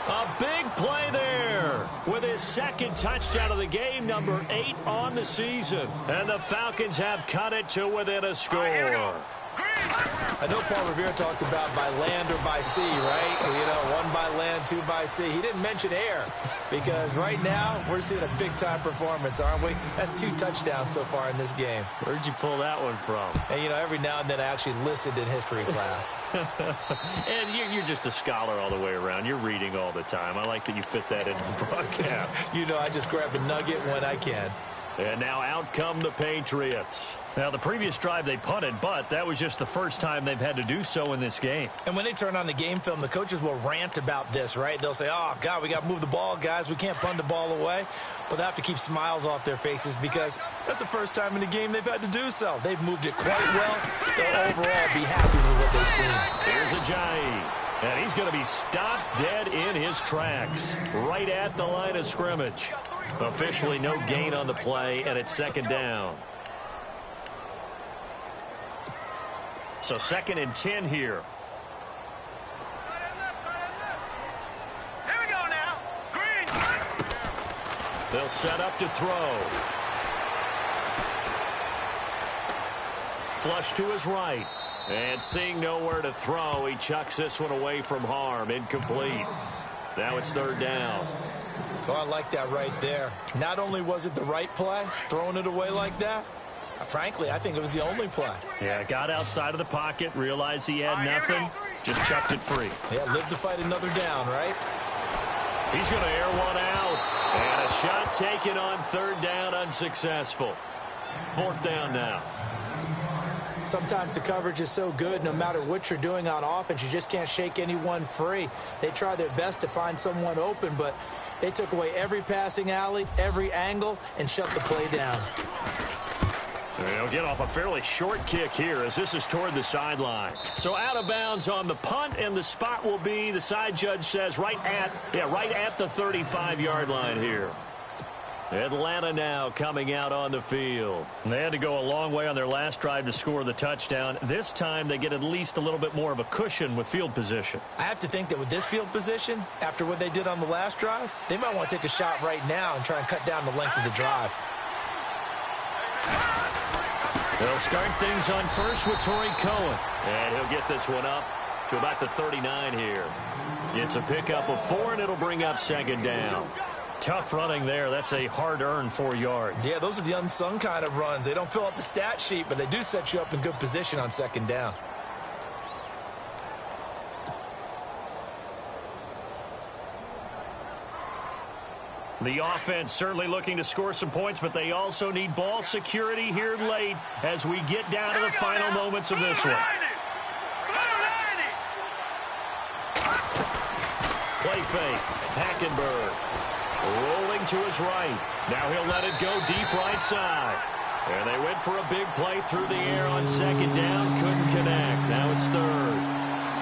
A big play there with his second touchdown of the game, number 8 on the season. And the Falcons have cut it to within a score. I know Paul Revere talked about by land or by sea, right? You know, one by land, two by sea. He didn't mention air because right now we're seeing a big-time performance, aren't we? That's 2 touchdowns so far in this game. Where'd you pull that one from? And, you know, every now and then I actually listened in history class. And you're just a scholar all the way around. You're reading all the time. I like that you fit that into the broadcast. You know, I just grab a nugget when I can. And now out come the Patriots. Now, the previous drive they punted, but that was just the first time they've had to do so in this game. And when they turn on the game film, the coaches will rant about this, right? They'll say, oh, God, we got to move the ball, guys. We can't punt the ball away. But they have to keep smiles off their faces because that's the first time in the game they've had to do so. They've moved it quite well. They'll overall be happy with what they've seen. Here's Ajayi. And he's going to be stopped dead in his tracks right at the line of scrimmage. Officially no gain on the play, and it's second down. So 2nd and 10 here. Here we go now. Green. They'll set up to throw. Flush to his right. And seeing nowhere to throw, he chucks this one away from harm. Incomplete. Now it's third down. Oh, I like that right there. Not only was it the right play, throwing it away like that, frankly, I think it was the only play. Yeah, got outside of the pocket, realized he had nothing, just chucked it free. Yeah, live to fight another down, right? He's going to air one out. And a shot taken on third down, unsuccessful. Fourth down now. Sometimes the coverage is so good, no matter what you're doing on offense, you just can't shake anyone free. They try their best to find someone open, but they took away every passing alley, every angle, and shut the play down. They'll get off a fairly short kick here as this is toward the sideline. So out of bounds on the punt, and the spot will be, the side judge says, right at the 35-yard line here. Atlanta now coming out on the field. They had to go a long way on their last drive to score the touchdown. This time they get at least a little bit more of a cushion with field position. I have to think that with this field position, after what they did on the last drive, they might want to take a shot right now and try and cut down the length of the drive. They'll start things on first with Torrey Cohen. And he'll get this one up to about the 39 here. It's a pickup of 4, and it'll bring up second down. Tough running there. That's a hard-earned 4 yards. Yeah, those are the unsung kind of runs. They don't fill up the stat sheet, but they do set you up in good position on second down. The offense certainly looking to score some points, but they also need ball security here late as we get down to the final moments of this one. Play fake. Hackenberg rolling to his right. Now he'll let it go deep right side. And they went for a big play through the air on second down. Couldn't connect. Now it's third.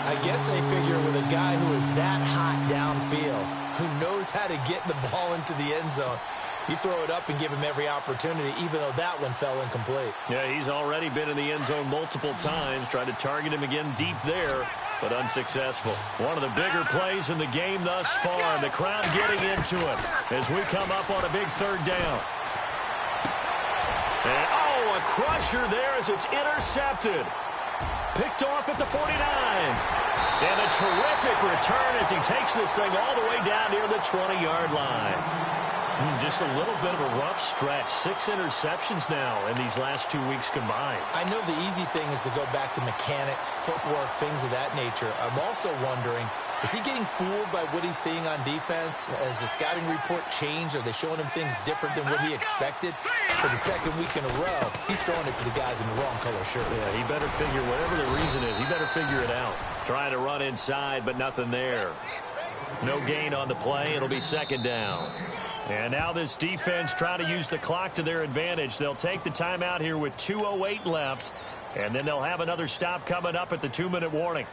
I guess they figure with a guy who is that hot downfield, who knows how to get the ball into the end zone, you throw it up and give him every opportunity, even though that one fell incomplete. Yeah, he's already been in the end zone multiple times. Tried to target him again deep there, but unsuccessful. One of the bigger plays in the game thus far, and the crowd getting into it as we come up on a big third down. And, a crusher there as it's intercepted. Picked off at the 49. And a terrific return as he takes this thing all the way down near the 20-yard line. Just a little bit of a rough stretch. 6 interceptions now in these last 2 weeks combined. I know the easy thing is to go back to mechanics, footwork, things of that nature. I'm also wondering, is he getting fooled by what he's seeing on defense? Has the scouting report changed? Are they showing him things different than what he expected? For the second week in a row, he's throwing it to the guys in the wrong color shirt. Yeah, he better figure, whatever the reason is, he better figure it out. Trying to run inside, but nothing there. No gain on the play. It'll be second down. And now this defense trying to use the clock to their advantage. They'll take the timeout here with 2:08 left, and then they'll have another stop coming up at the 2-minute warning.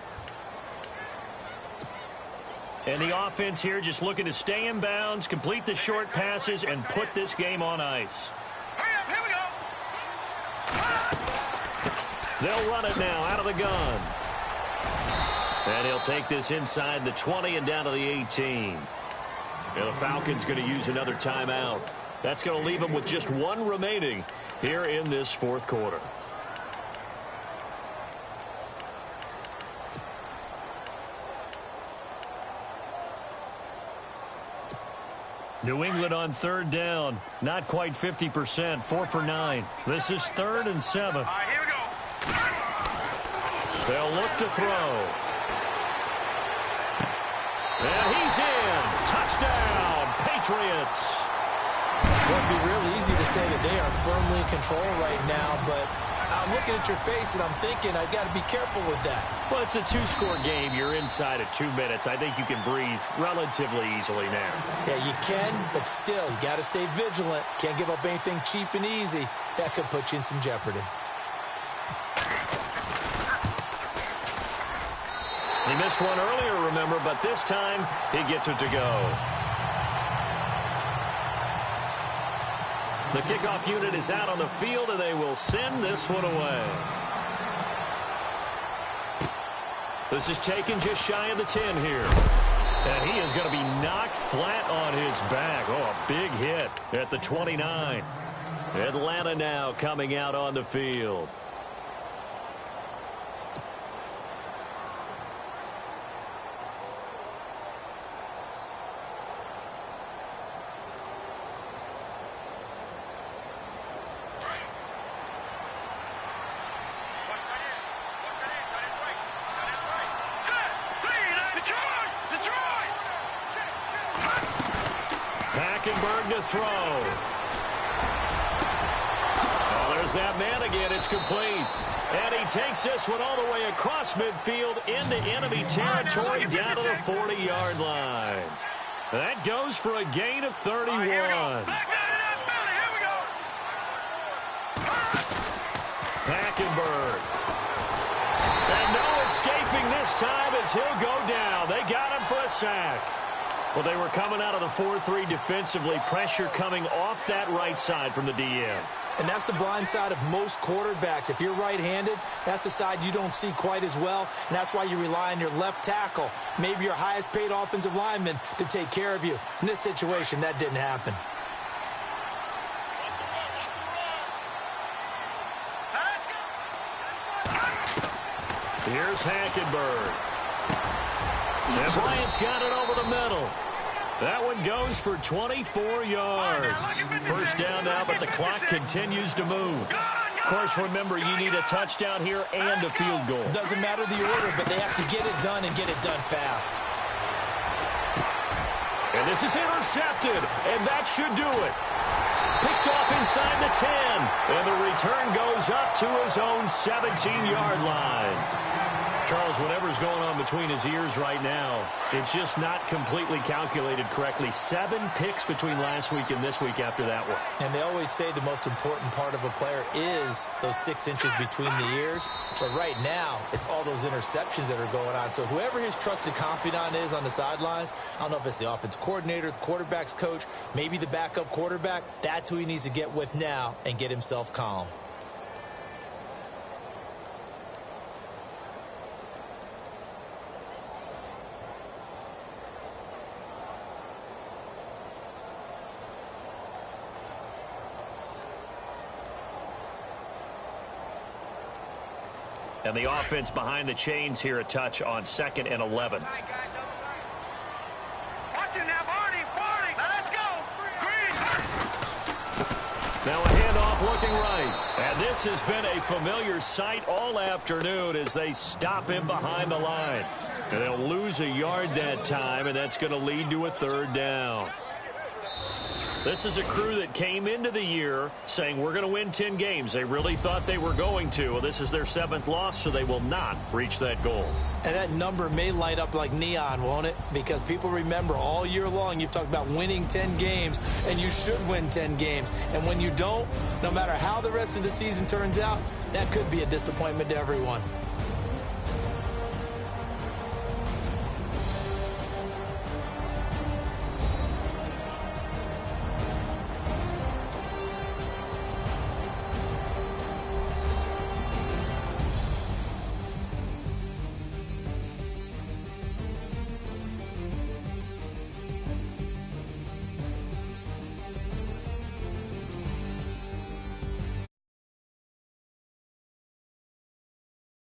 And the offense here just looking to stay in bounds, complete the short passes, and put this game on ice. Hurry up, here we go. They'll run it now out of the gun. And he'll take this inside the 20 and down to the 18. And the Falcons going to use another timeout. That's going to leave them with just one remaining here in this fourth quarter. New England on third down. Not quite 50%. 4 for 9. This is 3rd and 7. All right, here we go. They'll look to throw. And he's in. Touchdown, Patriots. Well, it'd be real easy to say that they are firmly in control right now, but I'm looking at your face and I'm thinking I've got to be careful with that. Well, it's a 2-score game. You're inside of 2 minutes. I think you can breathe relatively easily now. Yeah, you can, but still, you got to stay vigilant. Can't give up anything cheap and easy. That could put you in some jeopardy. He missed one earlier, remember, but this time he gets it to go. The kickoff unit is out on the field, and they will send this one away. This is taken just shy of the 10 here. And he is going to be knocked flat on his back. Oh, a big hit at the 29. Atlanta now coming out on the field. Hackenberg to throw. Oh, there's that man again. It's complete. And he takes this one all the way across midfield into enemy territory down to the 40-yard line. That goes for a gain of 31. Hackenberg. And no escaping this time as he'll go down. They got him for a sack. Well, they were coming out of the 4-3 defensively. Pressure coming off that right side from the DN. And that's the blind side of most quarterbacks. If you're right-handed, that's the side you don't see quite as well. And that's why you rely on your left tackle, maybe your highest-paid offensive lineman, to take care of you. In this situation, that didn't happen. Here's Hackenberg. And Bryant's got it over the middle. That one goes for 24 yards. First down now, but the clock continues to move. Of course, remember, you need a touchdown here and a field goal. Doesn't matter the order, but they have to get it done and get it done fast. And This is intercepted, and that should do it. Picked off inside the 10, and the return goes up to his own 17-yard line. Charles, whatever's going on between his ears right now, it's just not completely calculated correctly. 7 picks between last week and this week after that one. And they always say the most important part of a player is those 6 inches between the ears. But right now, it's all those interceptions that are going on. So whoever his trusted confidant is on the sidelines, I don't know if it's the offensive coordinator, the quarterback's coach, maybe the backup quarterback, that's who he needs to get with now and get himself calm. And the offense behind the chains here, a touch on 2nd and 11. Watch it now, Barney. Now let's go. Green. Now a handoff looking right. And this has been a familiar sight all afternoon as they stop him behind the line. And they'll lose a yard that time, and that's going to lead to a 3rd down. This is a crew that came into the year saying we're going to win 10 games. They really thought they were going to. Well, this is their 7th loss, so they will not reach that goal. And that number may light up like neon, won't it? Because people remember all year long you've talked about winning 10 games, and you should win 10 games. And when you don't, no matter how the rest of the season turns out, that could be a disappointment to everyone.